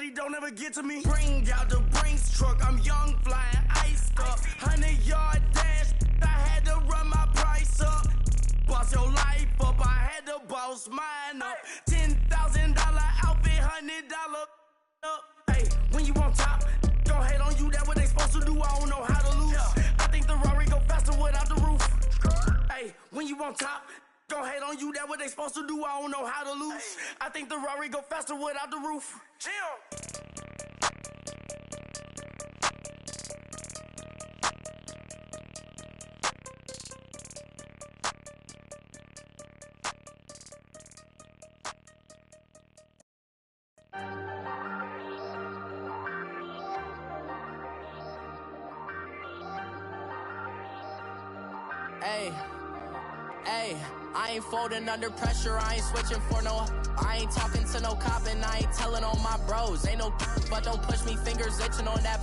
he don't ever get to me. Bring out the Brinks truck, I'm young, flying, iced up. 100-yard dash, I had to run my price up. Boss your life up, I had to boss mine up. $10,000 outfit, $100 up. Hey, when you on top, don't hate on you, that what they supposed to do, I don't know how to lose. I think the Rari go faster without the roof. Hey, when you on top, don't hate on you, that what they supposed to do, I don't know how to lose. I think the Rari go faster without the roof. Chill. Hey, I ain't folding under pressure, I ain't switching for no. I ain't talking to no cop and I ain't telling on my bros. Ain't no but don't push me, fingers itching on that.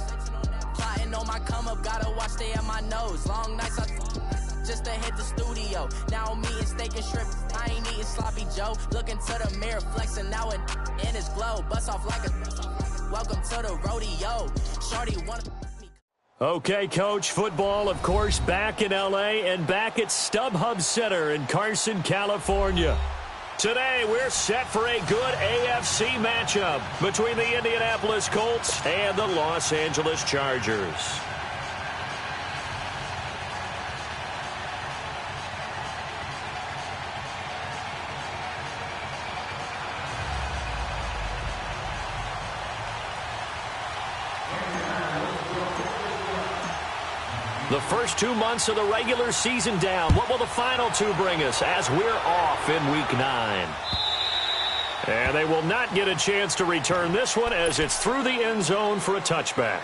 Plotting on my come up, gotta watch stay at my nose. Long nights just to hit the studio. Now I'm eating steak and shrimp, I ain't eating sloppy Joe. Looking to the mirror, flexing now and in his glow. Bust off like a welcome to the rodeo. Shorty wanna. Okay, Coach, football, of course, back in L.A. and back at StubHub Center in Carson, California. Today, we're set for a good AFC matchup between the Indianapolis Colts and the Los Angeles Chargers. The first 2 months of the regular season down. What will the final two bring us as we're off in Week 9? And they will not get a chance to return this one as it's through the end zone for a touchback.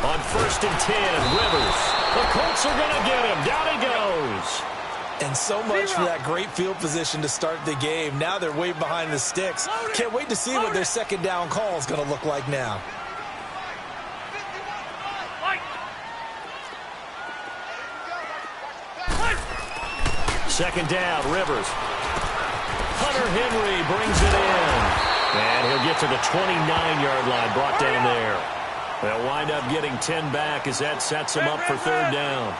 On 1st and 10, Rivers. The Colts are going to get him. Down he goes. And so much for that great field position to start the game. Now they're way behind the sticks. Can't wait to see what their second down call is going to look like now. Second down, Rivers. Hunter Henry brings it in. And he'll get to the 29-yard line, brought down there. They'll wind up getting 10 back as that sets them up for third down.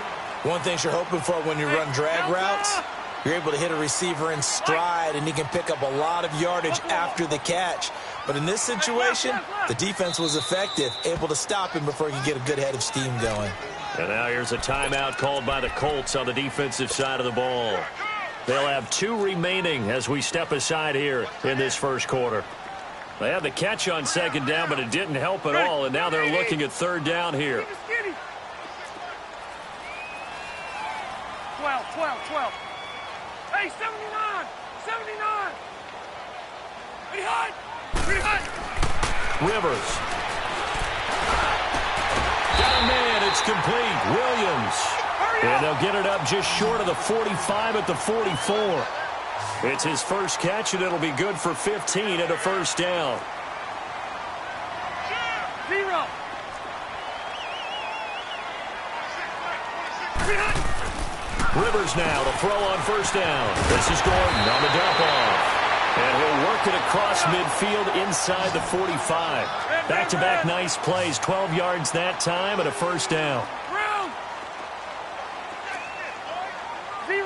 One thing you're hoping for when you run drag routes, you're able to hit a receiver in stride, and he can pick up a lot of yardage after the catch. But in this situation, the defense was effective, able to stop him before he could get a good head of steam going. And now here's a timeout called by the Colts on the defensive side of the ball. They'll have 2 remaining as we step aside here in this first quarter. They had the catch on second down, but it didn't help at all, and now they're looking at third down here. 12. Hey, 79! 79! Behind! Rivers. Got a man, it's complete. Williams. And they'll get it up just short of the 45 at the 44. It's his first catch, and it'll be good for 15 and a first down. 0. Rivers now to throw on first down. This is Gordon on the dump off. And he'll work it across midfield inside the 45. Back-to-back nice plays, 12 yards that time and a first down. 0.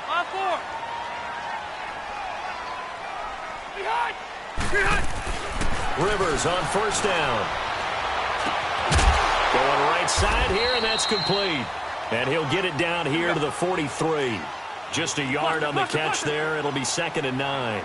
5-4. Behind! Rivers on first down. Going right side here, and that's complete. And he'll get it down here to the 43. Just a yard on the catch there. It'll be 2nd and 9.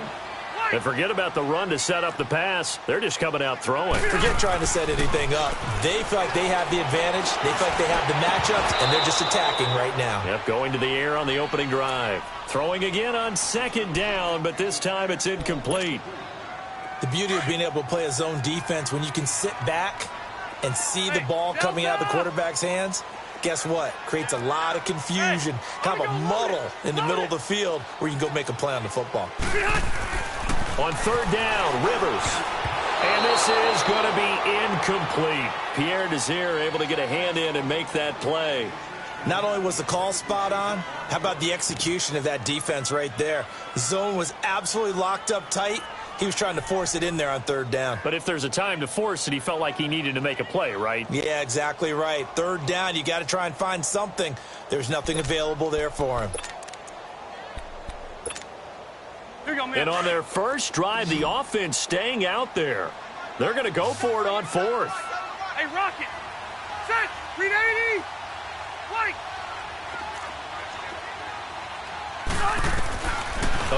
And forget about the run to set up the pass. They're just coming out throwing. Forget trying to set anything up. They feel like they have the advantage. They feel like they have the matchups, and they're just attacking right now. Yep, going to the air on the opening drive. Throwing again on second down, but this time it's incomplete. The beauty of being able to play a zone defense when you can sit back and see the ball coming out of the quarterback's hands, guess what? Creates a lot of confusion, kind of a muddle in the middle of the field where you can go make a play on the football. On third down, Rivers. And this is going to be incomplete. Pierre Desir able to get a hand in and make that play. Not only was the call spot on, how about the execution of that defense right there? The zone was absolutely locked up tight. He was trying to force it in there on third down. But if there's a time to force it, he felt like he needed to make a play, right? Yeah, exactly right. Third down, you got to try and find something. There's nothing available there for him. And on their first drive, the offense staying out there. They're going to go for it on fourth. Hey, Rocket! Set! 380! White!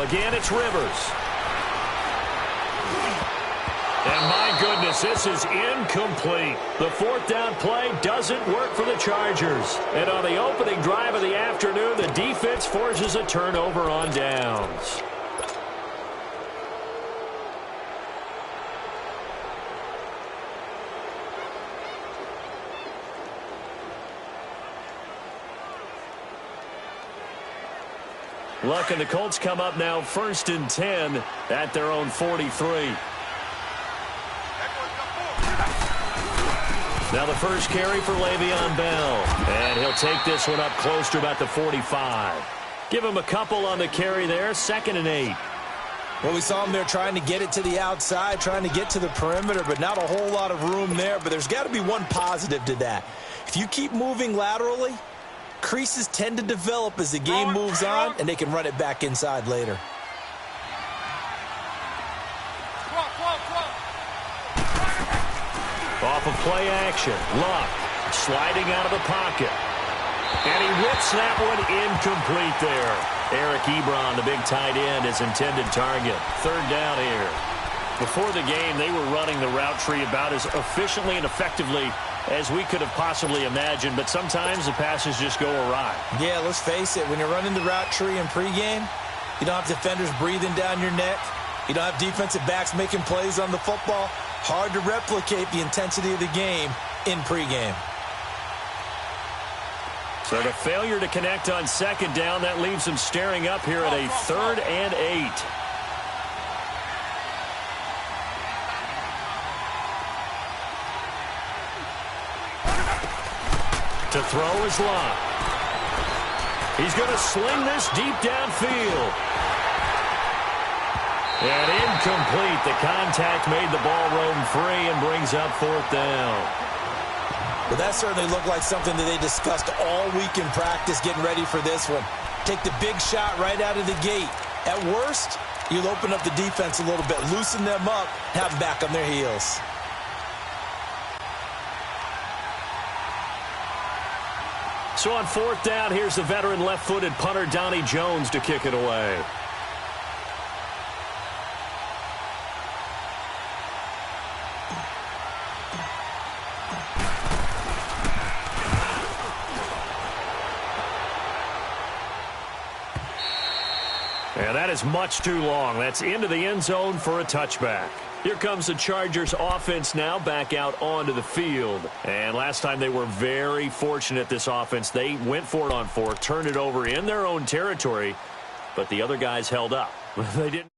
Again, it's Rivers. And my goodness, this is incomplete. The fourth down play doesn't work for the Chargers. And on the opening drive of the afternoon, the defense forces a turnover on downs. Luck and the Colts come up now 1st and 10 at their own 43. Now the first carry for Le'Veon Bell. And he'll take this one up close to about the 45. Give him a couple on the carry there, 2nd and 8. Well, we saw him there trying to get it to the outside, trying to get to the perimeter, but not a whole lot of room there. But there's got to be one positive to that. If you keep moving laterally, creases tend to develop as the game moves on, and they can run it back inside later. Off of play action, Luck sliding out of the pocket. And he whips that one incomplete there. Eric Ebron, the big tight end, his intended target. Third down here. Before the game, they were running the route tree about as efficiently and effectively as we could have possibly imagined, but sometimes the passes just go awry. Yeah, let's face it. When you're running the route tree in pregame, you don't have defenders breathing down your neck. You don't have defensive backs making plays on the football. Hard to replicate the intensity of the game in pregame. So the failure to connect on second down, that leaves them staring up here at a 3rd and 8. To throw is Luck. He's going to sling this deep downfield. And incomplete. The contact made the ball roam free and brings up 4th down. Well, that certainly looked like something that they discussed all week in practice getting ready for this one. Take the big shot right out of the gate. At worst, you'll open up the defense a little bit, loosen them up, have them back on their heels. So on 4th down, here's the veteran left-footed punter Donnie Jones to kick it away. And that is much too long. That's into the end zone for a touchback. Here comes the Chargers offense now back out onto the field. And last time they were very fortunate, this offense. They went for it on 4th, turned it over in their own territory, but the other guys held up. They didn't.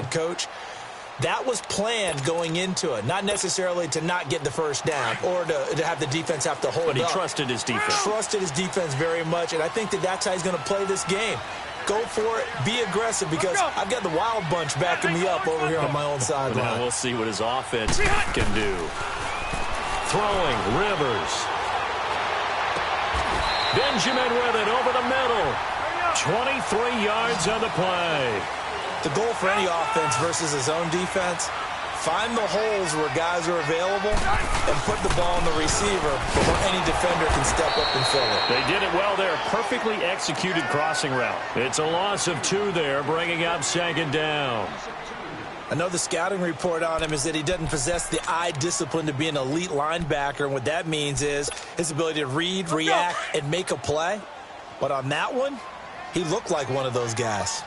Coach, that was planned going into it, not necessarily to not get the first down or to have the defense have to hold up. But he trusted his defense. Trusted his defense very much, and I think that that's how he's going to play this game. Go for it. Be aggressive, because I've got the wild bunch backing me up over here on my own sideline. Now we'll see what his offense can do. Throwing, Rivers. Benjamin with it over the middle. 23 yards on the play. The goal for any offense versus his own defense, Find the holes where guys are available and put the ball on the receiver before any defender can step up and fill it. They did it well there. Perfectly executed crossing route. It's a loss of 2 there, bringing up 2nd down. Another scouting report on him is that he doesn't possess the eye discipline to be an elite linebacker. And what that means is his ability to read, react, and make a play. But on that one, he looked like one of those guys.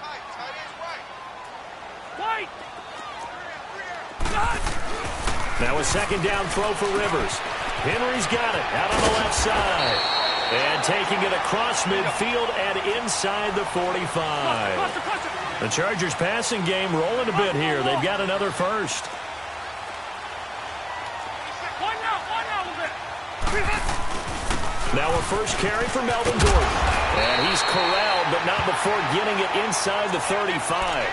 Now a 2nd down throw for Rivers. Henry's got it out on the left side. And taking it across midfield and inside the 45. The Chargers passing game rolling a bit here. They've got another first. Now a first carry for Melvin Gordon. And he's corralled, but not before getting it inside the 35.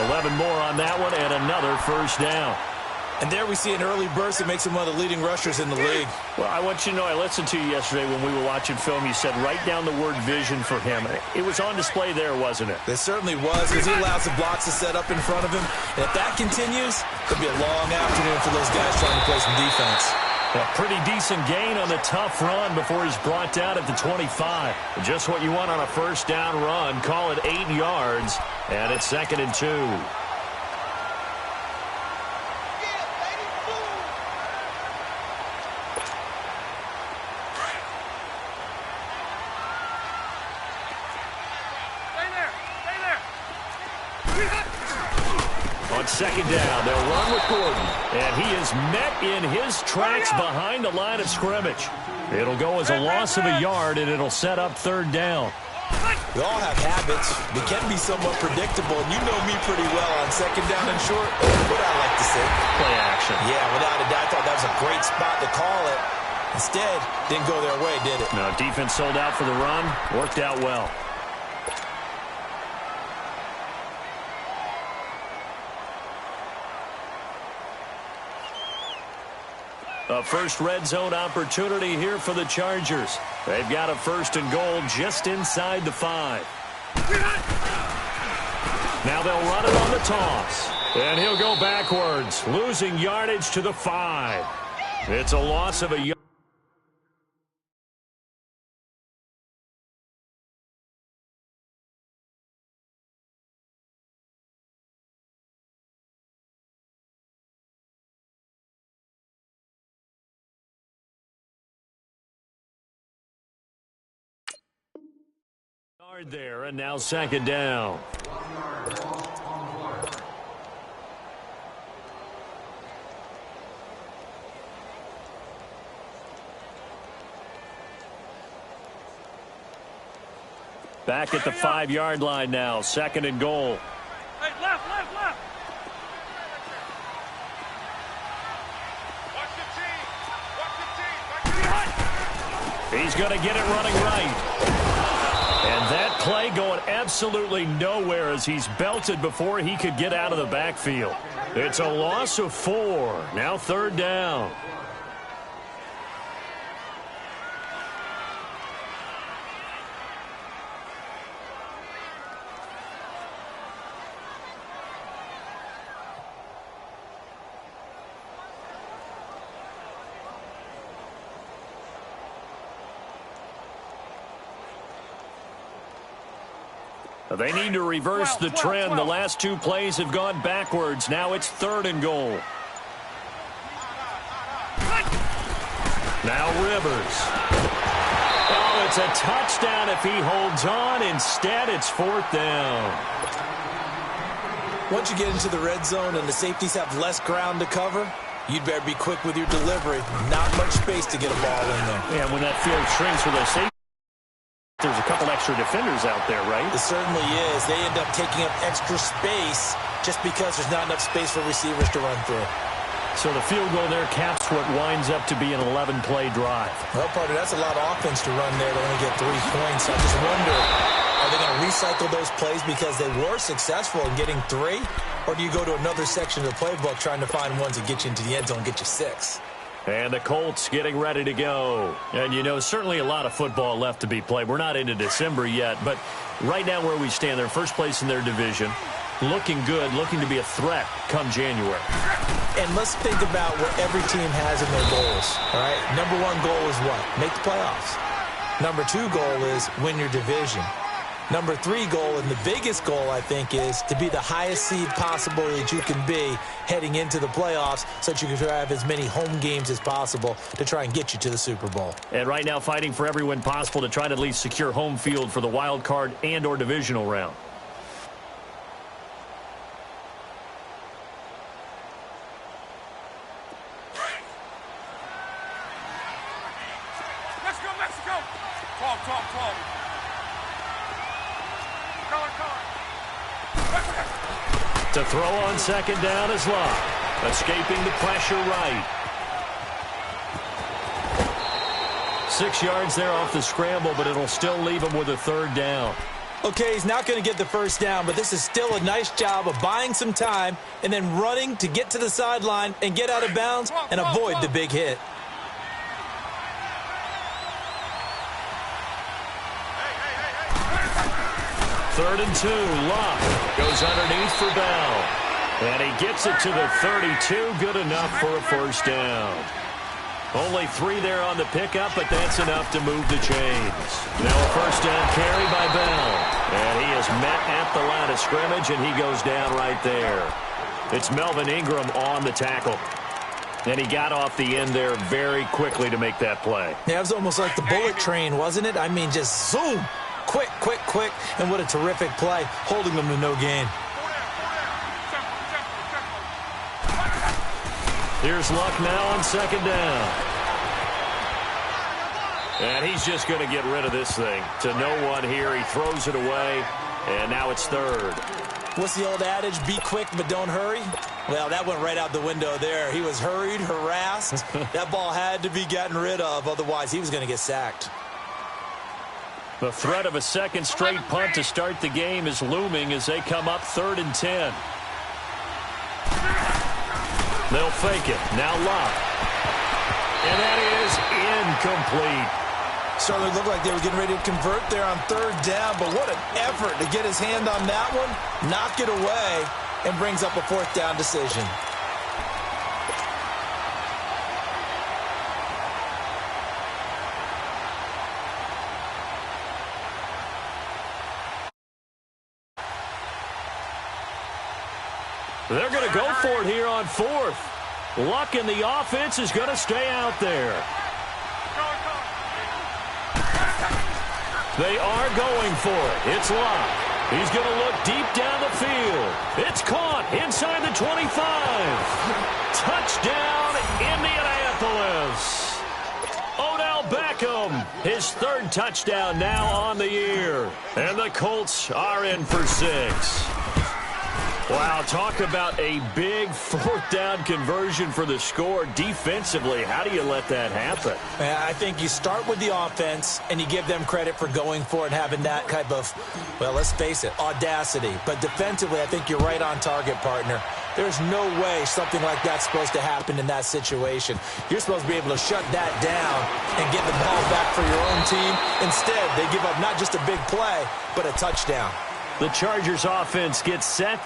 11 more on that one and another first down. And there we see an early burst that makes him one of the leading rushers in the league. Well, I want you to know, I listened to you yesterday when we were watching film. You said write down the word vision for him. It was on display there, wasn't it? It certainly was, because he allows the blocks to set up in front of him. And if that continues, it'll be a long afternoon for those guys trying to play some defense. A pretty decent gain on the tough run before he's brought down at the 25. Just what you want on a first down run. Call it 8 yards, and it's 2nd and 2. On 2nd down, they'll run with Gordon. And he is met in his tracks behind the line of scrimmage. It'll go as a loss of a yard, and it'll set up 3rd down. We all have habits. They can be somewhat predictable, and you know me pretty well on 2nd down and short. What I like to say. Play action. Yeah, without a doubt, I thought that was a great spot to call it. Instead, didn't go their way, did it? No, defense sold out for the run. Worked out well. A first red zone opportunity here for the Chargers. They've got a 1st and goal just inside the 5. Now they'll run it on the toss. And he'll go backwards, losing yardage to the 5. It's a loss of a yard. There, and now 2nd down. Back at the 5-yard line now, 2nd and goal. Hey, left. Watch the team. He's going to get it running right. And that play going absolutely nowhere as he's belted before he could get out of the backfield. It's a loss of 4. Now 3rd down. They need to reverse the trend. The last 2 plays have gone backwards. Now it's 3rd and goal. Now Rivers. Oh, it's a touchdown if he holds on. Instead, it's 4th down. Once you get into the red zone and the safeties have less ground to cover, you'd better be quick with your delivery. Not much space to get a ball in there. Yeah, when that field shrinks for those safeties, there's a couple extra defenders out there, right? It certainly is. They end up taking up extra space just because there's not enough space for receivers to run through. So the field goal there caps what winds up to be an 11-play drive. Well, partner, that's a lot of offense to run there to only get 3 points. I just wonder, are they going to recycle those plays because they were successful in getting 3? Or do you go to another section of the playbook trying to find ones that get you into the end zone and get you 6? And the Colts getting ready to go. And, you know, certainly a lot of football left to be played. We're not into December yet, but right now where we stand, they're first place in their division. Looking good, looking to be a threat come January. And let's think about what every team has in their goals, all right? Number one goal is what? Make the playoffs. Number two goal is win your division. Number three goal, and the biggest goal, I think, is to be the highest seed possible that you can be heading into the playoffs so that you can have as many home games as possible to try and get you to the Super Bowl. And right now fighting for every win possible to try to at least secure home field for the wild card and or divisional round. Let's go, Mexico! 12, 12, 12. To throw on second down is Love. Escaping the pressure right. 6 yards there off the scramble, but it'll still leave him with a third down. Okay, he's not going to get the first down, but this is still a nice job of buying some time and then running to get to the sideline and get out of bounds and avoid the big hit. Third and 2, Luck goes underneath for Bell. And he gets it to the 32, good enough for a first down. Only 3 there on the pickup, but that's enough to move the chains. Now a first down carry by Bell. And he is met at the line of scrimmage, and he goes down right there. It's Melvin Ingram on the tackle. And he got off the end there very quickly to make that play. Yeah, it was almost like the bullet train, wasn't it? I mean, just zoom. Quick, quick, quick, and what a terrific play, holding them to no gain. Here's Luck now on second down. And he's just going to get rid of this thing. To no one here, he throws it away, and now it's third. What's the old adage, be quick but don't hurry? Well, that went right out the window there. He was hurried, harassed. That ball had to be gotten rid of, otherwise he was going to get sacked. The threat of a second straight punt to start the game is looming as they come up 3rd and 10. They'll fake it. Now Locke. And that is incomplete. Certainly looked like they were getting ready to convert there on 3rd down, but what an effort to get his hand on that one, knock it away, and brings up a 4th down decision. They're going to go for it here on 4th. Luck in the offense is going to stay out there. They are going for it. It's Luck. He's going to look deep down the field. It's caught inside the 25. Touchdown, Indianapolis. Odell Beckham, his 3rd touchdown now on the year. And the Colts are in for 6. Wow, talk about a big 4th down conversion for the score. Defensively, how do you let that happen? I think you start with the offense, and you give them credit for going for it and having that type of, well, let's face it, audacity. But defensively, I think you're right on target, partner. There's no way something like that's supposed to happen in that situation. You're supposed to be able to shut that down and get the ball back for your own team. Instead, they give up not just a big play, but a touchdown. The Chargers offense gets set.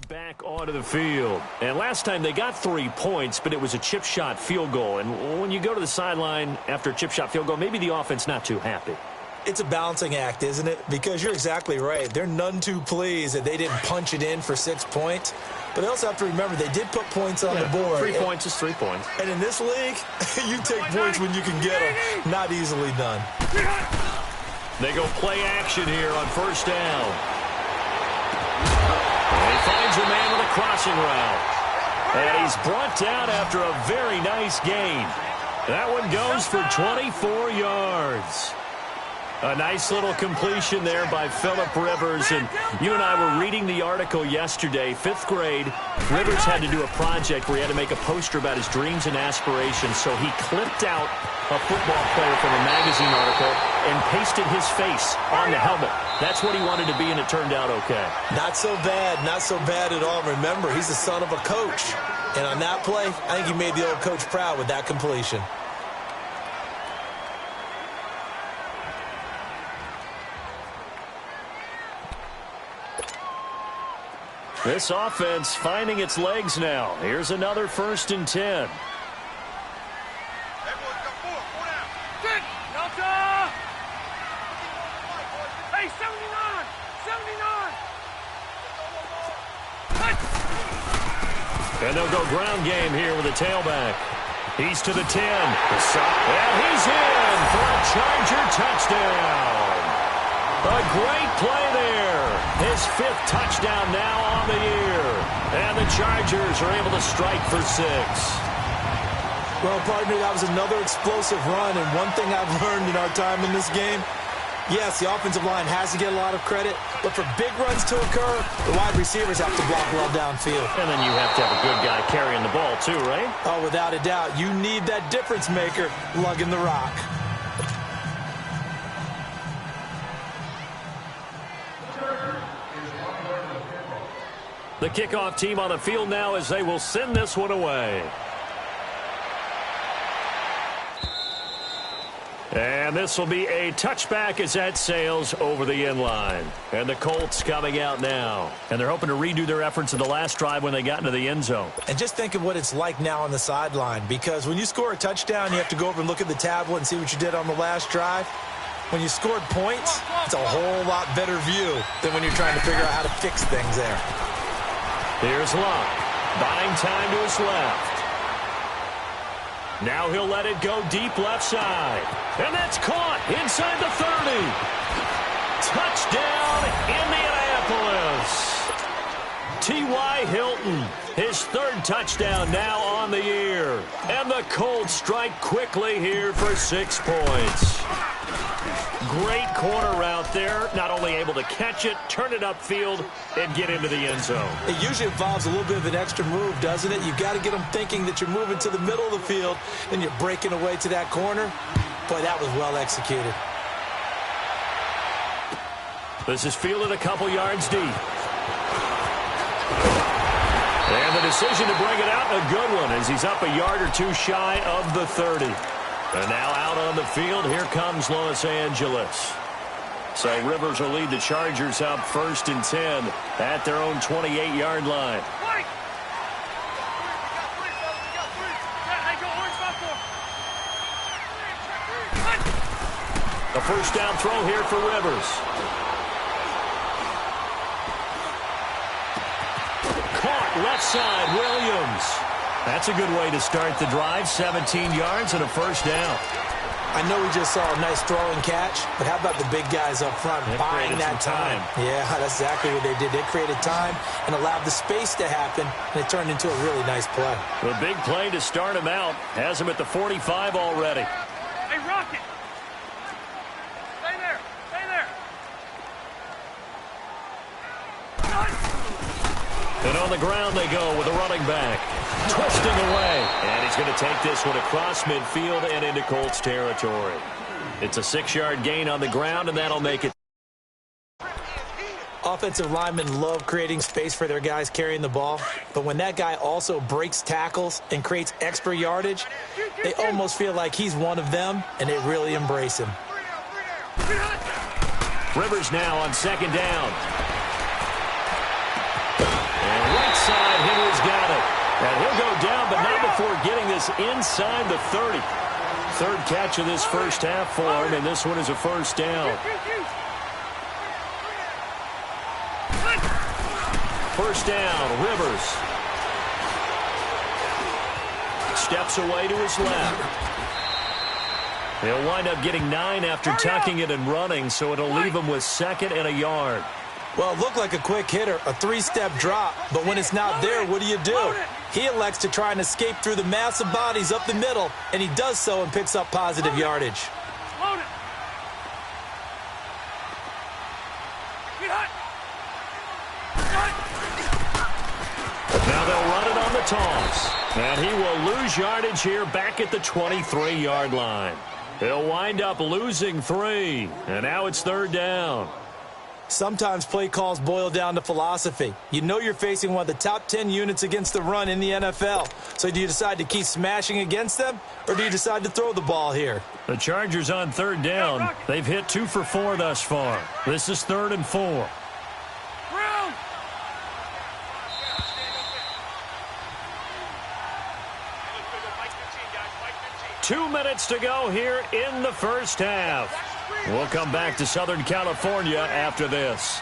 back onto the field. And last time they got 3 points, but it was a chip shot field goal. And when you go to the sideline after a chip shot field goal, maybe the offense not too happy. It's a balancing act, isn't it? Because you're exactly right. They're none too pleased that they didn't punch it in for 6 points. But they also have to remember they did put points on the board. 3 points is 3 points. And in this league, you take points when you can get them. Not easily done. They go play action here on first down. And he finds a man with a crossing route. And he's brought down after a very nice gain. That one goes for 24 yards. A nice little completion there by Phillip Rivers. And you and I were reading the article yesterday, 5th grade. Rivers had to do a project where he had to make a poster about his dreams and aspirations. So he clipped out a football player from a magazine article and pasted his face on the helmet. That's what he wanted to be, and it turned out okay. Not so bad. Not so bad at all. Remember, he's the son of a coach. And on that play, I think he made the old coach proud with that completion. This offense finding its legs now. Here's another 1st and 10. Hey, 79! 79! And they'll go ground game here with a tailback. He's to the 10. And he's in for a Charger touchdown. A great play there. His 5th touchdown now on the year. And the Chargers are able to strike for 6. Well, partner, that was another explosive run. And one thing I've learned in our time in this game, yes, the offensive line has to get a lot of credit. But for big runs to occur, the wide receivers have to block well downfield. And then you have to have a good guy carrying the ball too, right? Oh, without a doubt. You need that difference maker lugging the rock. The kickoff team on the field now as they will send this one away. And this will be a touchback as that sails over the end line. And the Colts coming out now. And they're hoping to redo their efforts in the last drive when they got into the end zone. And just think of what it's like now on the sideline. Because when you score a touchdown, you have to go over and look at the tablet and see what you did on the last drive. When you scored points, it's a whole lot better view than when you're trying to figure out how to fix things there. Here's Luck, buying time to his left. Now he'll let it go deep left side. And that's caught inside the 30. Touchdown, Indianapolis. T.Y. Hilton, his 3rd touchdown now on the year. And the Colts strike quickly here for 6 points. Great corner route there. Not only able to catch it, turn it upfield, and get into the end zone. It usually involves a little bit of an extra move, doesn't it? You've got to get them thinking that you're moving to the middle of the field and you're breaking away to that corner. Boy, that was well executed. This is fielded a couple yards deep. And the decision to bring it out, a good one, as he's up a yard or 2 shy of the 30. And now out on the field, here comes Los Angeles. So Rivers will lead the Chargers up 1st and 10 at their own 28-yard line. A 1st down throw here for Rivers. Caught left side, Williams. That's a good way to start the drive. 17 yards and a 1st down. I know we just saw a nice throw and catch, but how about the big guys up front buying that time? Yeah, that's exactly what they did. They created time and allowed the space to happen, and it turned into a really nice play. The big play to start him out. Has him at the 45 already. Hey, Rocket! Stay there! Stay there! And on the ground they go with a running back. Twisting away. And he's going to take this one across midfield and into Colts territory. It's a 6-yard gain on the ground, and that'll make it. Offensive linemen love creating space for their guys carrying the ball, but when that guy also breaks tackles and creates extra yardage, they almost feel like he's one of them, and they really embrace him. Rivers now on 2nd down. And inside. Henry's got it. And he'll go down, but not before getting this inside the 30. Third catch of this first half for him, and this one is a first down. First down, Rivers. Steps away to his left. He'll wind up getting 9 after tucking it and running, so it'll leave him with 2nd and a yard. Well, it looked like a quick hitter, a 3-step drop, but when it's not there, what do? He elects to try and escape through the massive bodies up the middle, and he does so and picks up positive yardage. Now they'll run it on the toss. And he will lose yardage here back at the 23-yard line. He'll wind up losing 3. And now it's third down. Sometimes play calls boil down to philosophy. You know you're facing one of the top 10 units against the run in the NFL. So do you decide to keep smashing against them, or do you decide to throw the ball here? The Chargers on third down. They've hit 2 for 4 thus far. This is 3rd and 4. 2 minutes to go here in the first half. We'll come back to Southern California after this.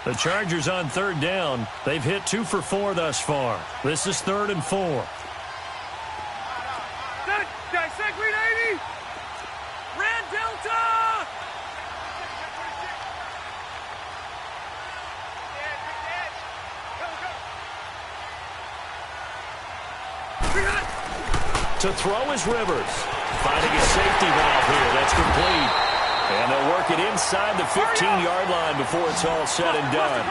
The Chargers on third down. They've hit 2 for 4 thus far. This is 3rd and 4. Red Delta! To throw is Rivers. Finding a safety valve here. That's complete. And they'll work it inside the 15-yard line before it's all said and done.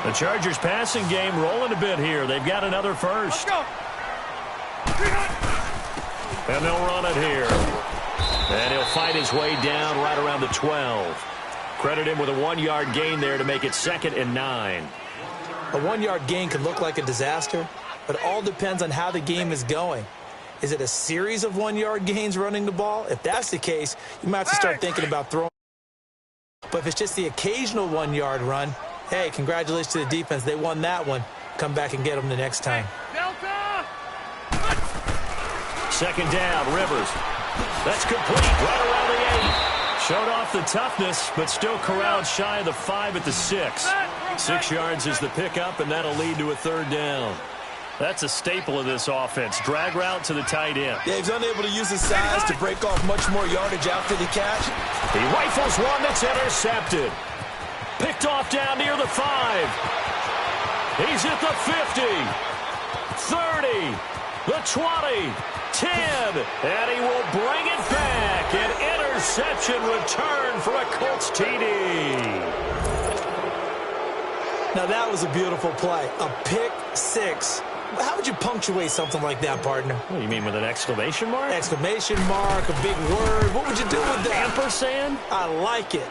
The Chargers passing game rolling a bit here. They've got another first. And they'll run it here. And he'll fight his way down right around the 12. Credit him with a 1-yard gain there to make it 2nd and 9. A 1-yard gain can look like a disaster, but it all depends on how the game is going. Is it a series of 1-yard gains running the ball? If that's the case, you might have to start thinking about throwing. But if it's just the occasional 1-yard run, hey, congratulations to the defense. They won that one. Come back and get them the next time. Delta! 2nd down, Rivers. That's complete right around the 8. Showed off the toughness, but still corralled shy of the 5 at the 6. 6 yards is the pickup, and that'll lead to a third down. That's a staple of this offense. Drag route to the tight end. Yeah, he's unable to use his size to break off much more yardage after the catch. He rifles one that's intercepted. Picked off down near the 5. He's at the 50. 30. The 20. 10. And he will bring it back. An interception return for a Colts TD. Now that was a beautiful play. A pick 6. How would you punctuate something like that, partner? What do you mean, with an exclamation mark? Exclamation mark, a big word. What would you do with that? Ampersand? I like it.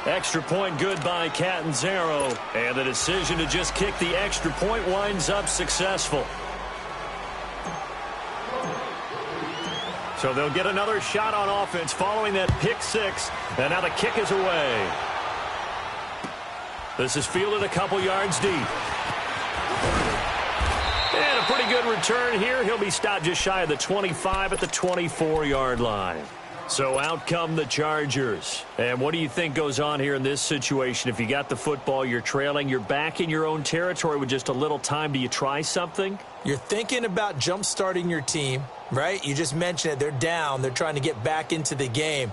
Extra point good by Catanzaro. And the decision to just kick the extra point winds up successful. So they'll get another shot on offense following that pick 6. And now the kick is away. This is fielded a couple yards deep. And a pretty good return here. He'll be stopped just shy of the 25 at the 24-yard line. So out come the Chargers. And what do you think goes on here in this situation? If you got the football, you're trailing, you're back in your own territory with just a little time. Do you try something? You're thinking about jump-starting your team, right? You just mentioned it. They're down. They're trying to get back into the game.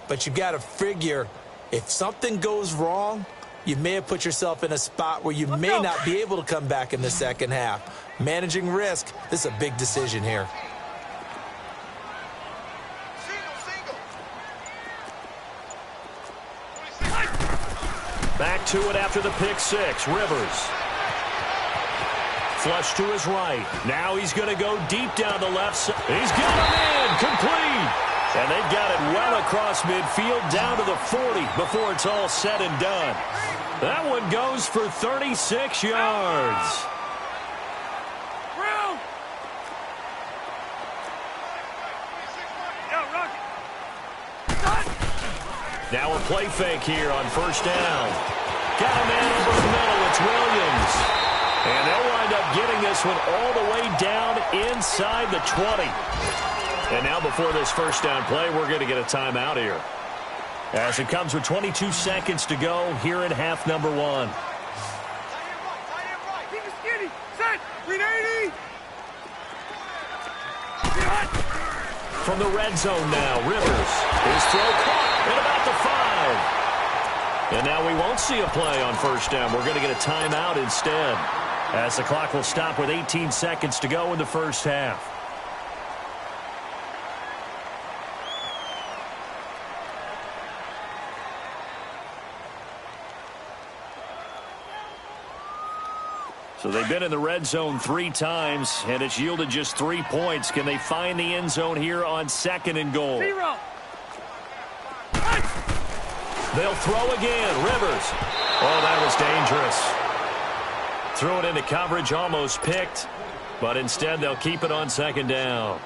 But you've got to figure, if something goes wrong, you may have put yourself in a spot where you may not be able to come back in the second half. Managing risk, this is a big decision here. Back to it after the pick 6. Rivers. Flush to his right. Now he's going to go deep down the left side. He's got him in. Complete. And they've got it well across midfield down to the 40 before it's all said and done. That one goes for 36 yards. Now a play fake here on first down. Got a man over the middle. It's Williams. And they'll wind up getting this one all the way down inside the 20. And now before this first down play, we're going to get a timeout here. As it comes with 22 seconds to go here in half number 1. Keep it skinny. Set. 380. From the red zone now, Rivers. His throw caught at about the 5. And now we won't see a play on first down. We're going to get a timeout instead, as the clock will stop with 18 seconds to go in the first half. So they've been in the red zone 3 times, and it's yielded just 3 points. Can they find the end zone here on 2nd and goal? 0. They'll throw again. Rivers. Oh, that was dangerous. Threw it into coverage, almost picked, but instead they'll keep it on 2nd down.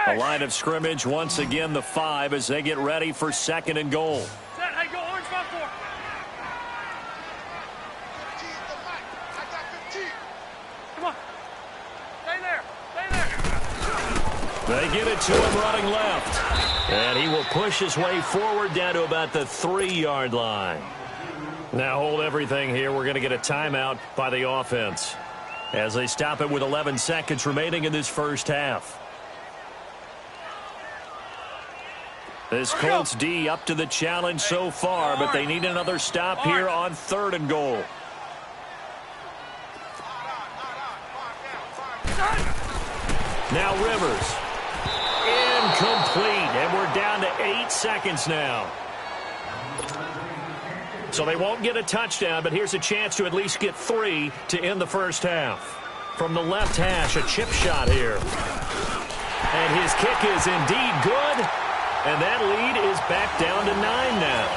The line of scrimmage, once again, the 5 as they get ready for 2nd and goal. Set. Hey, go orange front 4. Come on. Stay there. Stay there. They get it to him running left. And he will push his way forward down to about the 3-yard line. Now hold everything here. We're going to get a timeout by the offense as they stop it with 11 seconds remaining in this first half. This Colts D up to the challenge so far, but they need another stop here on 3rd and goal. Now Rivers. Incomplete, and we're down to 8 seconds now. So they won't get a touchdown, but here's a chance to at least get 3 to end the first half. From the left hash, a chip shot here. And his kick is indeed good. And that lead is back down to 9 now.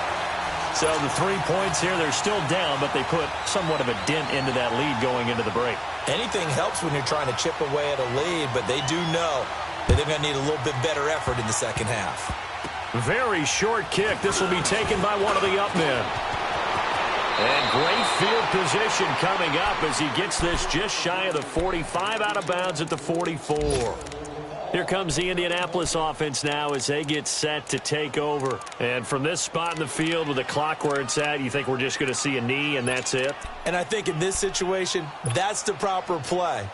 So the 3 points here, they're still down, but they put somewhat of a dent into that lead going into the break. Anything helps when you're trying to chip away at a lead, but they do know that they're going to need a little bit better effort in the second half. Very short kick. This will be taken by one of the up men. And great field position coming up as he gets this just shy of the 45, out of bounds at the 44. Here comes the Indianapolis offense now as they get set to take over. And from this spot in the field with the clock where it's at, you think we're just going to see a knee and that's it? And I think in this situation, that's the proper play.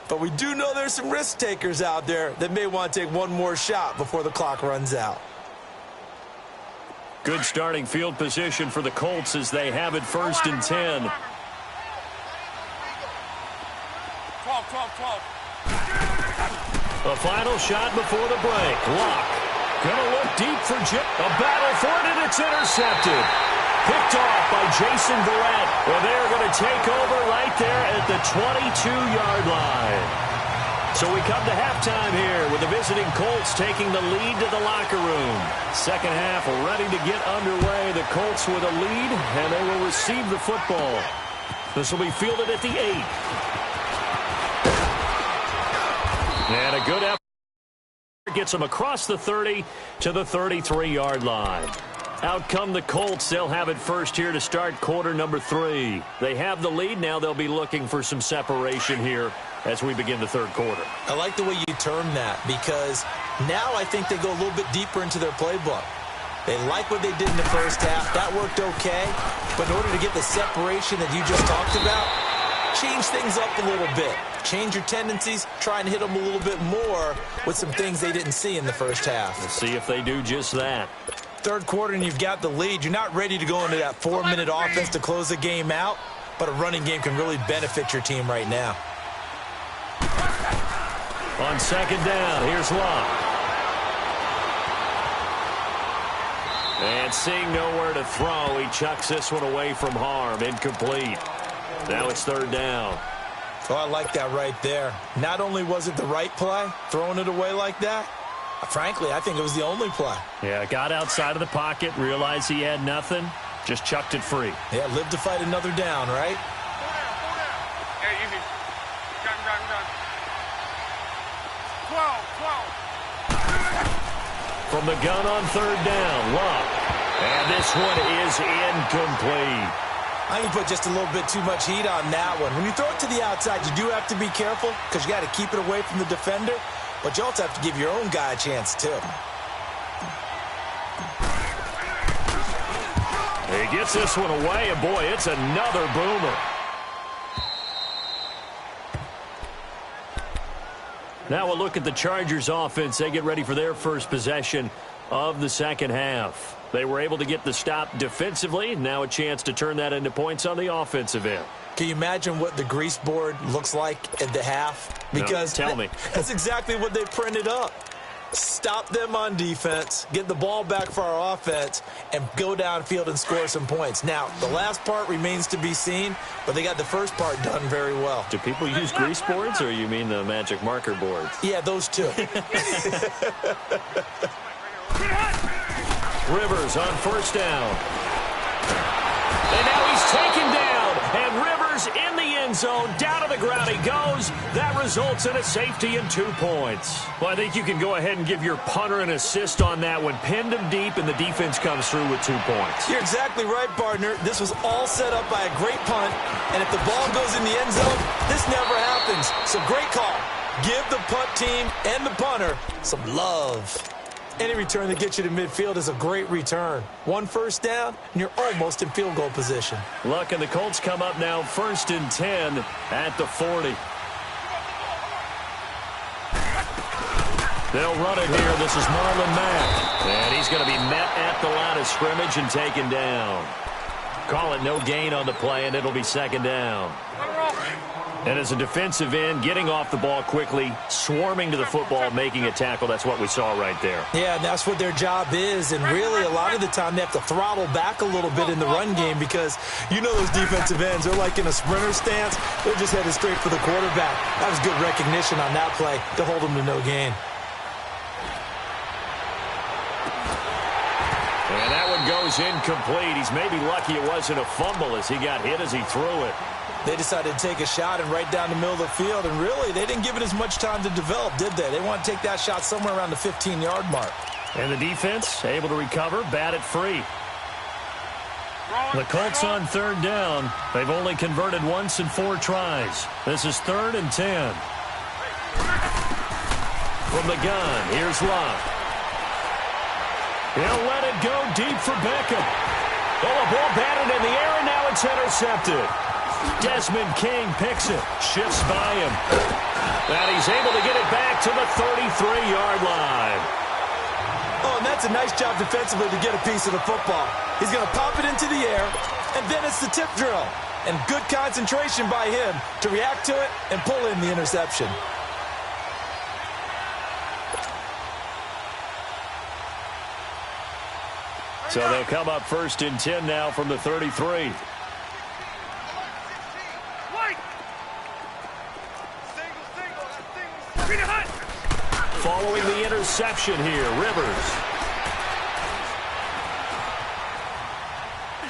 But we do know there's some risk takers out there that may want to take one more shot before the clock runs out. Good starting field position for the Colts as they have it 1st and 10. 12. A final shot before the break. Lock. Gonna look deep for Jim. A battle for it, and it's intercepted. Picked off by Jason Verrett. Well, they're going to take over right there at the 22-yard line. So we come to halftime here with the visiting Colts taking the lead to the locker room. Second half ready to get underway. The Colts with a lead, and they will receive the football. This will be fielded at the 8. And a good effort gets them across the 30 to the 33-yard line. Out come the Colts. They'll have it first here to start quarter number 3. They have the lead. Now they'll be looking for some separation here as we begin the third quarter. I like the way you term that because now I think they go a little bit deeper into their playbook. They like what they did in the first half. That worked okay. But in order to get the separation that you just talked about, change things up a little bit. Change your tendencies. Try and hit them a little bit more with some things they didn't see in the first half. Let's see if they do just that. Third quarter and you've got the lead. You're not ready to go into that 4-minute offense to close the game out, but a running game can really benefit your team right now. On second down, here's Locke. And seeing nowhere to throw, he chucks this one away from harm. Incomplete. Now it's third down. Oh, I like that right there. Not only was it the right play, throwing it away like that, frankly, I think it was the only play. Yeah, got outside of the pocket, realized he had nothing, just chucked it free. Yeah, live to fight another down, right? Hey, easy. Got him. From the gun on third down, Luck. And this one is incomplete. I think you put just a little bit too much heat on that one. When you throw it to the outside, you do have to be careful because you got to keep it away from the defender, but you also have to give your own guy a chance too. He gets this one away, and boy, it's another boomer. Now we'll look at the Chargers offense. They get ready for their first possession of the second half. They were able to get the stop defensively. Now a chance to turn that into points on the offensive end. Can you imagine what the grease board looks like at the half? Because no, tell me. That's exactly what they printed up. Stop them on defense, get the ball back for our offense, and go downfield and score some points. Now, the last part remains to be seen, but they got the first part done very well. Do people use grease boards, or you mean the magic marker boards? Yeah, those two. Rivers on first down. And now he's taken down, and Rivers in the end zone. Down to the ground he goes. That results in a safety and 2 points. Well, I think you can go ahead and give your punter an assist on that one. Pinned him deep, and the defense comes through with 2 points. You're exactly right, partner. This was all set up by a great punt, and if the ball goes in the end zone, this never happens. So great call. Give the punt team and the punter some love. Any return that gets you to midfield is a great return. 1 first down, and you're almost in field goal position. Luck, and the Colts come up now 1st and 10 at the 40. They'll run it here. This is Marlon Mack. And he's going to be met at the line of scrimmage and taken down. Call it no gain on the play, and it'll be 2nd down. And as a defensive end, getting off the ball quickly, swarming to the football, making a tackle, that's what we saw right there. Yeah, and that's what their job is. And really, a lot of the time, they have to throttle back a little bit in the run game because you know those defensive ends, they're like in a sprinter stance. They're just headed straight for the quarterback. That was good recognition on that play to hold them to no gain. And that one goes incomplete. He's maybe lucky it wasn't a fumble as he got hit as he threw it. They decided to take a shot and right down the middle of the field, and really, they didn't give it as much time to develop, did they? They want to take that shot somewhere around the 15-yard mark. And the defense able to recover, bat it free. The Colts on 3rd down. They've only converted once in 4 tries. This is 3rd and 10. From the gun, here's Love. He'll let it go deep for Beckham. Oh, a ball batted in the air, and now it's intercepted. Desmond King picks it, shifts by him. And he's able to get it back to the 33-yard line. Oh, and that's a nice job defensively to get a piece of the football. He's going to pop it into the air, and then it's the tip drill. And good concentration by him to react to it and pull in the interception. So they'll come up 1st and 10 now from the 33. Following the interception here, Rivers.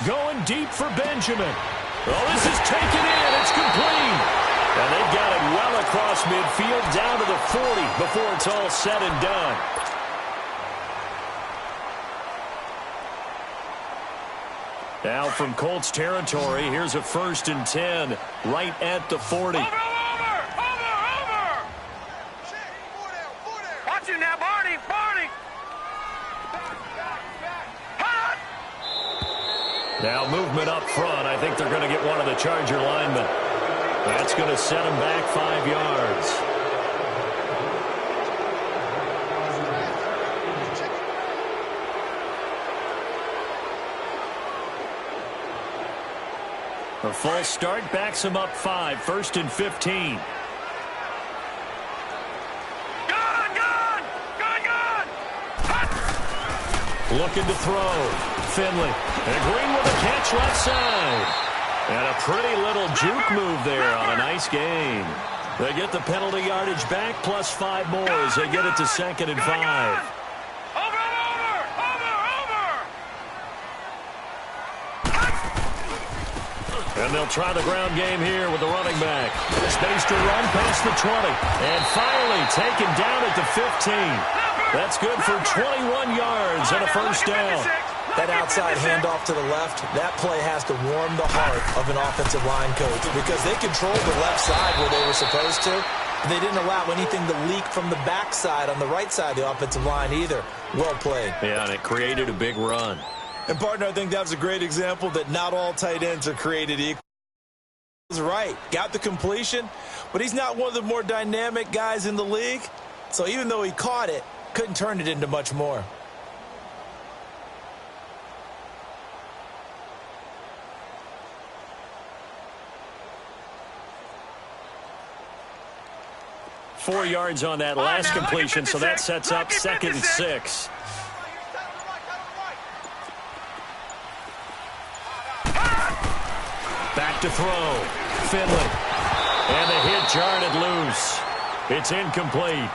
Going deep for Benjamin. Oh, this is taken in. It's complete. And they've got it well across midfield down to the 40 before it's all said and done. Now from Colts territory, here's a 1st and 10 right at the 40. Now movement up front. I think they're going to get one of the Charger linemen. That's going to set them back 5 yards. A false start backs him up 5. 1st and 15. Looking to throw. Finley. And Green with a catch left side. And a pretty little juke move there on a nice gain. They get the penalty yardage back plus 5 more as they get it to 2nd and 5. And And they'll try the ground game here with the running back. Space to run past the 20. And finally taken down at the 15. That's good for 21 yards and a first down. That outside handoff to the left, that play has to warm the heart of an offensive line coach because they controlled the left side where they were supposed to. But they didn't allow anything to leak from the backside on the right side of the offensive line either. Well played. Yeah, and it created a big run. And, partner, I think that was a great example that not all tight ends are created equal. He was right. Got the completion, but he's not one of the more dynamic guys in the league. So even though he caught it, couldn't turn it into much more. Four yards on that last completion, so that sets up 2nd and 6. Back to throw. Finley. And the hit jarred loose. It's incomplete.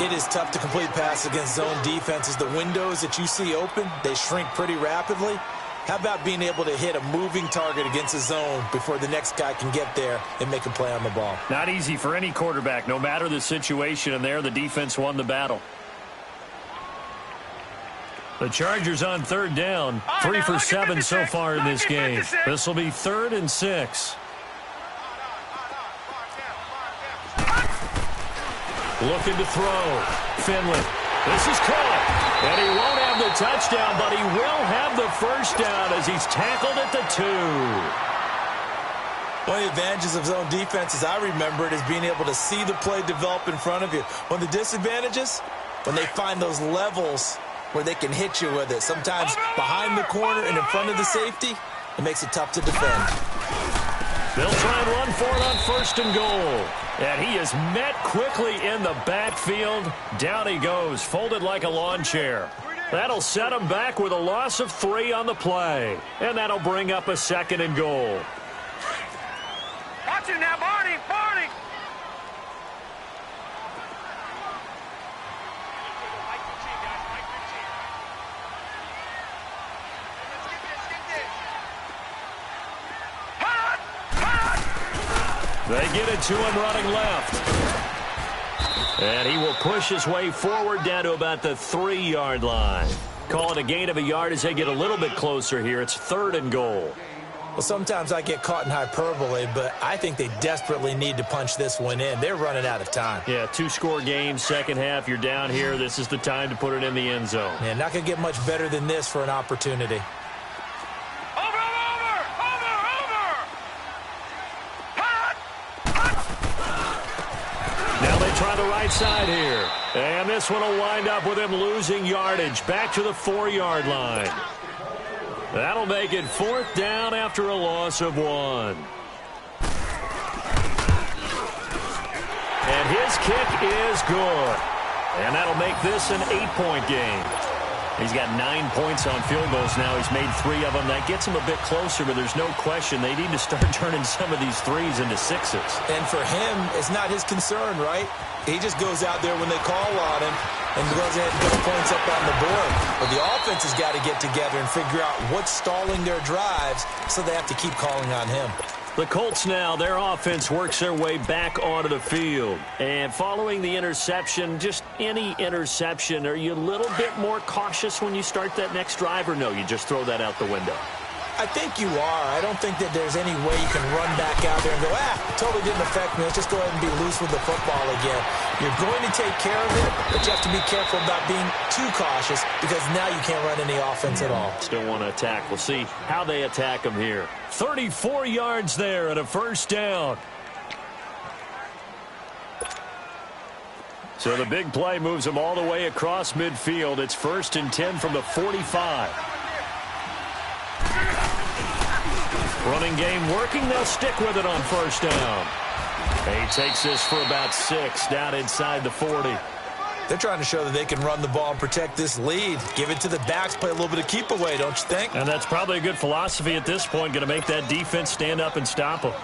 It is tough to complete passes against zone defenses. The windows that you see open, they shrink pretty rapidly. How about being able to hit a moving target against a zone before the next guy can get there and make a play on the ball? Not easy for any quarterback, no matter the situation, and there the defense won the battle. The Chargers on 3rd down, 3 for 7 so far in this game. This will be 3rd and 6. Looking to throw. Finley. This is caught. And he won't have the touchdown, but he will have the first down as he's tackled at the 2. One of the advantages of zone defense, as I remember it, is being able to see the play develop in front of you. One of the disadvantages, when they find those levels where they can hit you with it. Sometimes behind the corner and in front of the safety, it makes it tough to defend. They'll try and run for it on 1st and goal. And he is met quickly in the backfield. Down he goes, folded like a lawn chair. That'll set him back with a loss of 3 on the play. And that'll bring up a 2nd and goal. Watch it now, Barney! Barney! They get it to him running left. And he will push his way forward down to about the 3-yard line. Call it a gain of a yard as they get a little bit closer here. It's 3rd and goal. Well, sometimes I get caught in hyperbole, but I think they desperately need to punch this one in. They're running out of time. Yeah, 2-score game, second half. You're down here. This is the time to put it in the end zone. Yeah, not going to get much better than this for an opportunity. Try the right side here. And this one will wind up with him losing yardage back to the 4-yard line. That'll make it 4th down after a loss of 1. And his kick is good. And that'll make this an 8-point game. He's got 9 points on field goals now. He's made 3 of them. That gets him a bit closer, but there's no question they need to start turning some of these 3s into 6s. And for him, it's not his concern, right? He just goes out there when they call on him and goes ahead and puts points up on the board. But the offense has got to get together and figure out what's stalling their drives, so they have to keep calling on him. The Colts now, their offense works their way back onto the field. And following the interception, just any interception, are you a little bit more cautious when you start that next drive, or no, you just throw that out the window? I think you are. I don't think that there's any way you can run back out there and go, totally didn't affect me. Let's just go ahead and be loose with the football again. You're going to take care of it, but you have to be careful about being too cautious because now you can't run any offense at all. Still want to attack. We'll see how they attack him here. 34 yards there and a first down. So the big play moves him all the way across midfield. It's 1st and 10 from the 45. Running game working. They'll stick with it on 1st down. He takes this for about 6 down inside the 40. They're trying to show that they can run the ball and protect this lead. Give it to the backs, play a little bit of keep away, don't you think? And that's probably a good philosophy at this point. Going to make that defense stand up and stop them.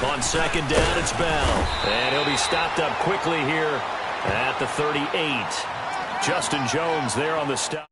On second down, it's Bell. And he'll be stopped up quickly here at the 38. Justin Jones there on the stop.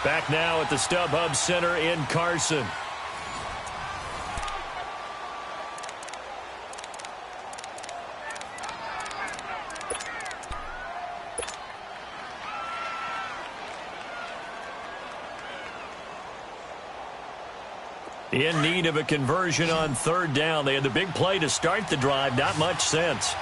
Back now at the StubHub Center in Carson. In need of a conversion on third down. They had the big play to start the drive. Not much sense.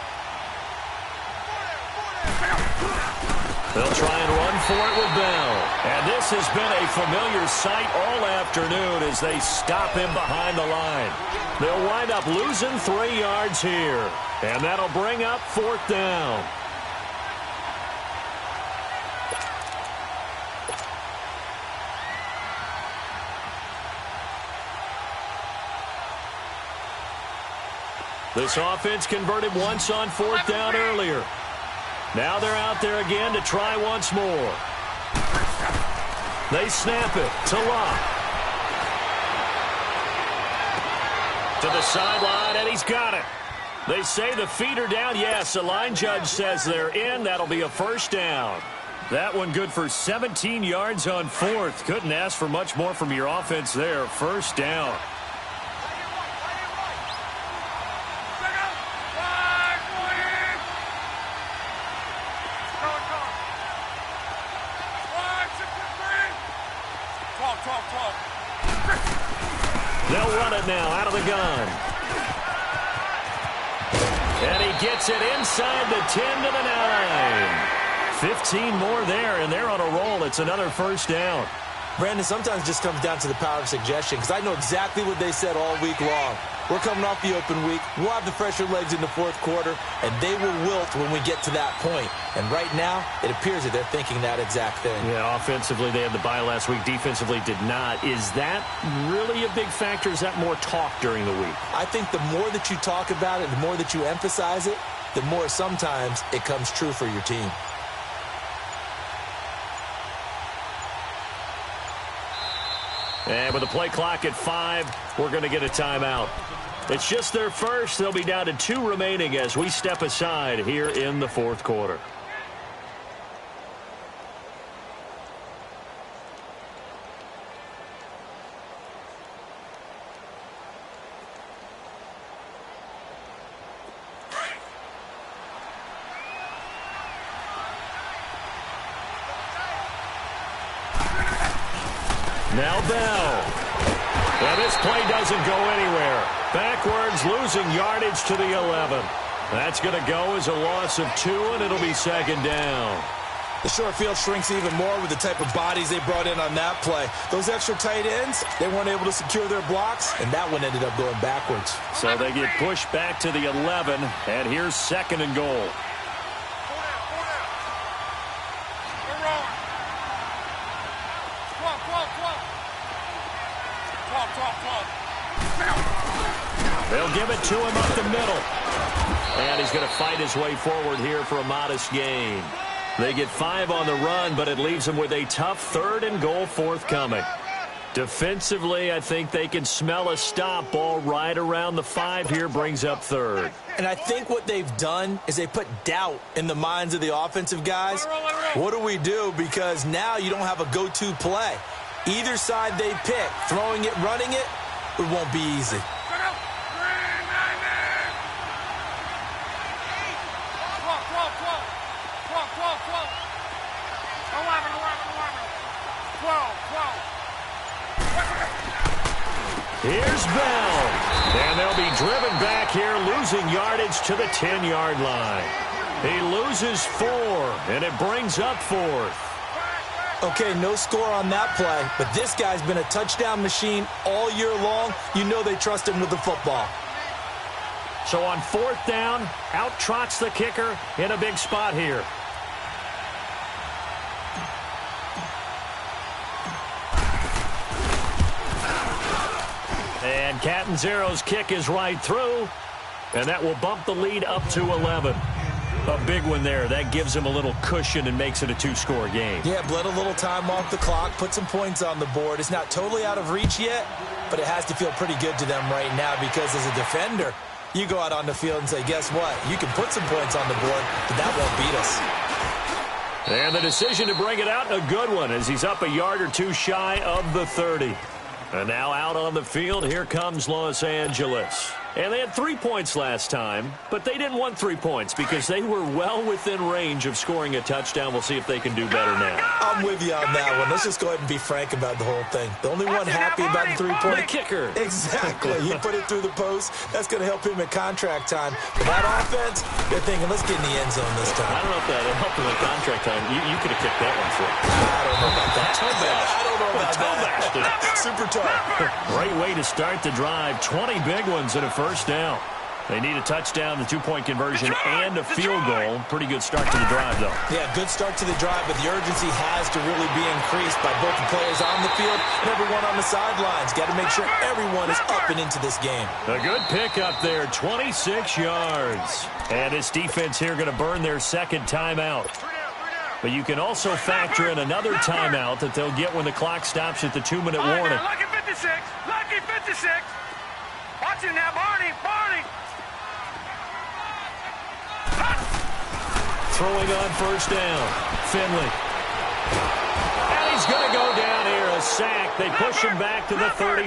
They'll try and run for it with Bell. And this has been a familiar sight all afternoon as they stop him behind the line. They'll wind up losing 3 yards here. And that'll bring up fourth down. This offense converted once on fourth down earlier. Now they're out there again to try once more. They snap it to Locke. To the sideline, and he's got it. They say the feet are down. Yes, the line judge says they're in. That'll be a first down. That one good for 17 yards on fourth. Couldn't ask for much more from your offense there. First down. They'll run it now out of the gun. And he gets it inside the 10 to the 9. 15 more there, and they're on a roll. It's another first down. Brandon, sometimes it just comes down to the power of suggestion, because I know exactly what they said all week long. We're coming off the open week. We'll have the fresher legs in the fourth quarter, and they will wilt when we get to that point. And right now, it appears that they're thinking that exact thing. Yeah, offensively, they had the bye last week. Defensively, did not. Is that really a big factor? Is that more talk during the week? I think the more that you talk about it, the more that you emphasize it, the more sometimes it comes true for your team. And with the play clock at 5, we're going to get a timeout. It's just their first. They'll be down to 2 remaining as we step aside here in the fourth quarter. Now Bell. Well, this play doesn't go anywhere. Backwards, losing yardage to the 11. That's going to go as a loss of 2, and it'll be second down. The short field shrinks even more with the type of bodies they brought in on that play. Those extra tight ends, they weren't able to secure their blocks, and that one ended up going backwards. So they get pushed back to the 11, and here's second and goal. They'll give it to him up the middle. And he's going to fight his way forward here for a modest gain. They get 5 on the run, but it leaves them with a tough third and goal forthcoming. Defensively, I think they can smell a stop. Ball right around the 5 here, brings up third. And I think what they've done is they put doubt in the minds of the offensive guys. What do we do? Because now you don't have a go-to play. Either side they pick, throwing it, running it, it won't be easy. Here's Bell. And they'll be driven back here, losing yardage to the 10-yard line. He loses 4, and it brings up fourth. Okay, no score on that play, but this guy's been a touchdown machine all year long. You know they trust him with the football. So on fourth down, out trots the kicker in a big spot here. And Catanzero's kick is right through, and that will bump the lead up to 11. A big one there. That gives him a little cushion and makes it a 2-score game. Yeah, bled a little time off the clock, put some points on the board. It's not totally out of reach yet, but it has to feel pretty good to them right now because as a defender, you go out on the field and say, guess what? You can put some points on the board, but that won't beat us. And the decision to bring it out, a good one, as he's up a yard or two shy of the 30. And now out on the field, here comes Los Angeles. And they had 3 points last time, but they didn't want 3 points because they were well within range of scoring a touchdown. We'll see if they can do better now. I'm with you on that one. Let's just go ahead and be frank about the whole thing. The only one happy about the 3-point... The kicker. Exactly. He put it through the post. That's going to help him in contract time. But that offense, they're thinking, let's get in the end zone this time. I don't know if that helped him in contract time. You could have kicked that one for him. I don't know about that. I don't know about that. Super tough. Great way to start the drive. 20 big ones and a first down. They need a touchdown, the 2-point conversion, and a field goal. Pretty good start to the drive, though. Yeah, good start to the drive, but the urgency has to really be increased by both the players on the field and everyone on the sidelines. Got to make sure everyone is up and into this game. A good pickup there, 26 yards. And this defense here going to burn their second timeout. But you can also factor in another timeout that they'll get when the clock stops at the 2-minute warning. Lucky 56. Lucky 56. Watch it now, Barney. Throwing on first down. Finley. And he's going to go down here. A sack. They push him back to the 34.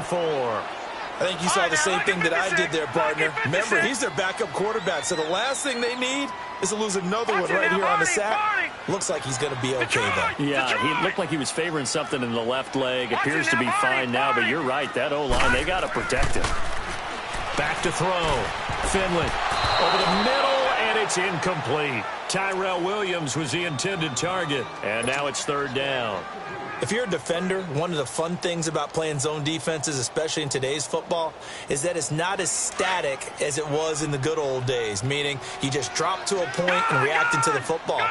I think you saw the same thing that I did there, partner. Remember, he's their backup quarterback, so the last thing they need is to lose another one right here on the sack. Looks like he's going to be okay, though. Yeah, he looked like he was favoring something in the left leg. Appears to be fine now, but you're right. That O-line, they got to protect him. Back to throw. Finley over the middle, and it's incomplete. Tyrell Williams was the intended target, and now it's third down. If you're a defender, one of the fun things about playing zone defenses, especially in today's football, is that it's not as static as it was in the good old days, meaning you just drop to a point and react into the football.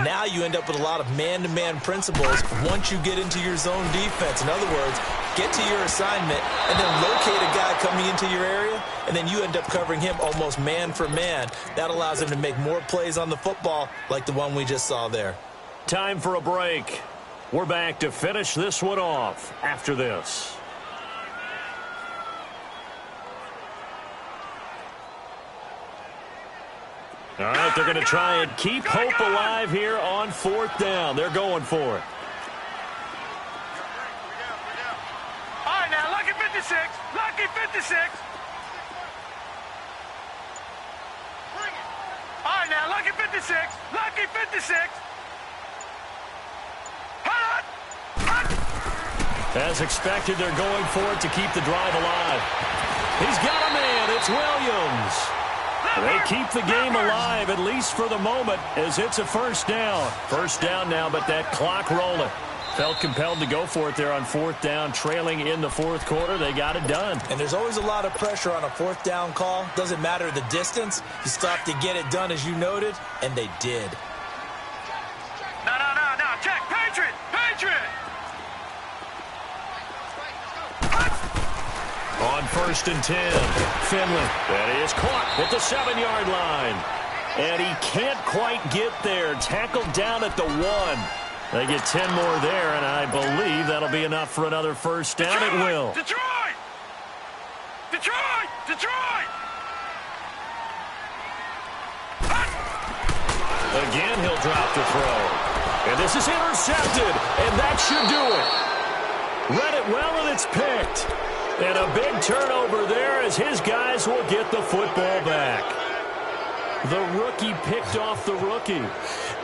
Now you end up with a lot of man-to-man principles once you get into your zone defense. In other words, get to your assignment and then locate a guy coming into your area, and then you end up covering him almost man for man. That allows him to make more plays on the football like the one we just saw there. Time for a break. We're back to finish this one off after this. All right, they're going to try and keep hope alive here on fourth down. They're going for it. All right, now, lucky 56. Lucky 56. All right, now, lucky 56. Lucky 56. As expected, they're going for it to keep the drive alive. He's got a man. It's Williams. They keep the game alive, at least for the moment, as it's a first down. First down now, but that clock rolling. Felt compelled to go for it there on fourth down, trailing in the fourth quarter. They got it done. And there's always a lot of pressure on a fourth down call. Doesn't matter the distance. You stop to get it done, as you noted, and they did. No. Check. Patriot. On first and 10, Finley. That is caught at the 7-yard line. And he can't quite get there. Tackled down at the 1. They get 10 more there, and I believe that'll be enough for another first down. It will. Detroit! Again, he'll drop the throw. And this is intercepted, and that should do it. Read it well, and it's picked. And a big turnover there as his guys will get the football back. The rookie picked off the rookie.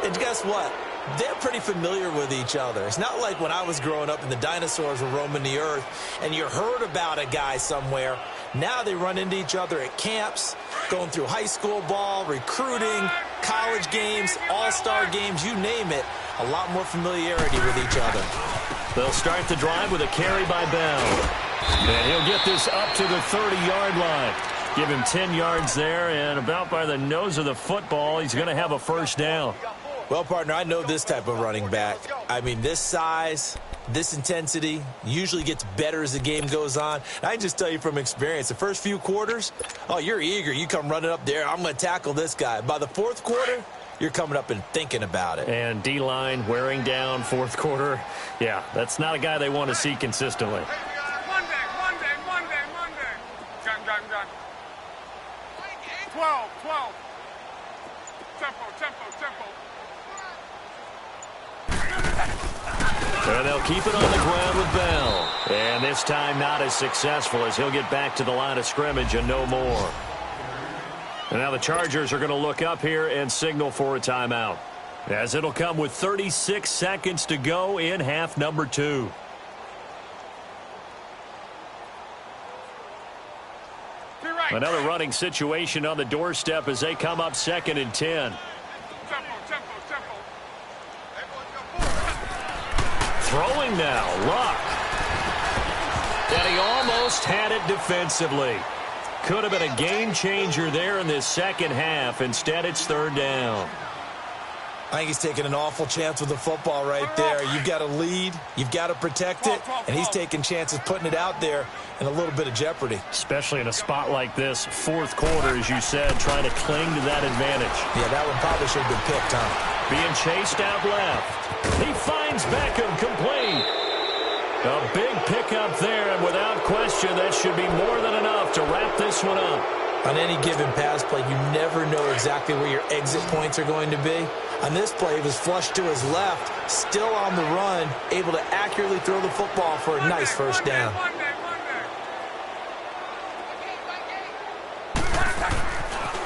And guess what? They're pretty familiar with each other. It's not like when I was growing up and the dinosaurs were roaming the earth and you heard about a guy somewhere. Now they run into each other at camps, going through high school ball, recruiting, college games, all-star games, you name it. A lot more familiarity with each other. They'll start the drive with a carry by Bell. And he'll get this up to the 30-yard line. Give him 10 yards there, and about by the nose of the football, he's going to have a first down. Well, partner, I know this type of running back. I mean, this size, This intensity usually gets better as the game goes on. I can just tell you from experience, the first few quarters, oh, you're eager. You come running up there, I'm going to tackle this guy. By the fourth quarter, you're coming up and thinking about it. And D-line wearing down fourth quarter. Yeah, that's not a guy they want to see consistently. Monday. Gun. 12. Tempo. And they'll keep it on the ground with Bell. And this time not as successful as he'll get back to the line of scrimmage and no more. And now the Chargers are going to look up here and signal for a timeout, as it'll come with 36 seconds to go in half number 2. Another running situation on the doorstep as they come up 2nd and 10. Tempo. Throwing now, Luck. And he almost had it defensively. Could have been a game changer there in this second half. Instead, it's 3rd down. I think he's taking an awful chance with the football right there. You've got to lead, you've got to protect it, and he's taking chances putting it out there in a little bit of jeopardy. Especially in a spot like this, fourth quarter, as you said, trying to cling to that advantage. Yeah, that one probably should have been picked, huh? Being chased out left. He finds Beckham complete. A big pickup there, and without question, that should be more than enough to wrap this one up. On any given pass play, you never know exactly where your exit points are going to be. On this play, he was flushed to his left, still on the run, able to accurately throw the football for a nice first down.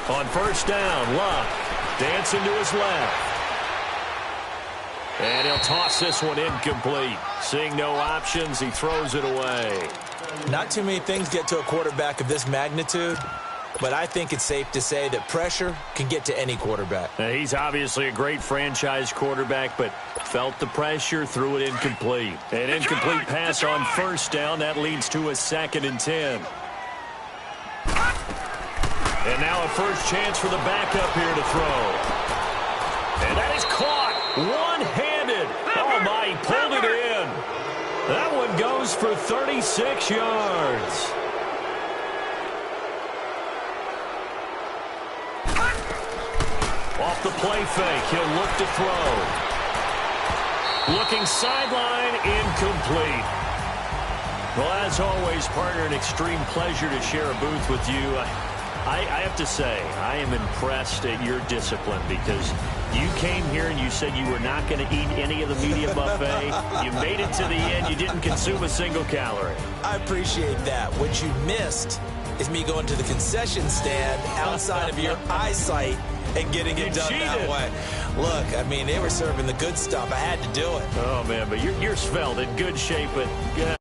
On first down, Luck dancing to his left. And he'll toss this one incomplete. Seeing no options, he throws it away. Not too many things get to a quarterback of this magnitude, but I think it's safe to say that pressure can get to any quarterback. Now, he's obviously a great franchise quarterback, but felt the pressure, threw it incomplete. An incomplete pass on first down. That leads to a 2nd and 10. And now a first chance for the backup here to throw. And that is caught one-handed. Oh, my, he pulled it in. That one goes for 36 yards. Off the play fake, he'll look to throw. Looking sideline, incomplete. Well, as always, partner, an extreme pleasure to share a booth with you. I have to say, I am impressed at your discipline, because you came here and you said you were not going to eat any of the media buffet. You made it to the end. You didn't consume a single calorie. I appreciate that. What you missed is me going to the concession stand outside of your eyesight and getting it done that way. Look, I mean, they were serving the good stuff. I had to do it. Oh, man, but you're svelte, in good shape, but...